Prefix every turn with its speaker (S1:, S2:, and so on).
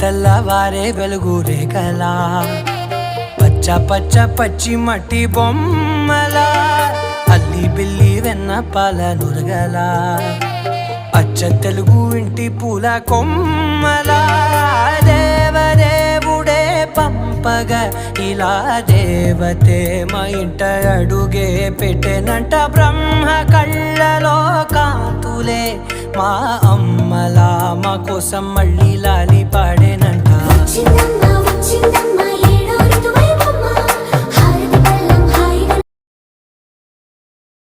S1: తెల్లవారే వెలుగు రేఖలా పచ్చ పచ్చ పచ్చి మట్టి బొమ్మలా అల్లి బిల్లి వెన్న పాల నురగలా అచ్చ తెలుగు ఇంటి పూల కొమ్మలా దేవదేవుడే పంపగా ఇలా దేవతే మా ఇంట అడుగే పెట్టెనంట బ్రహ్మ కళ్ళలో కాంతులే మా అమ్మలా మా కోసం మళ్ళీ లాలి పాడేనంట.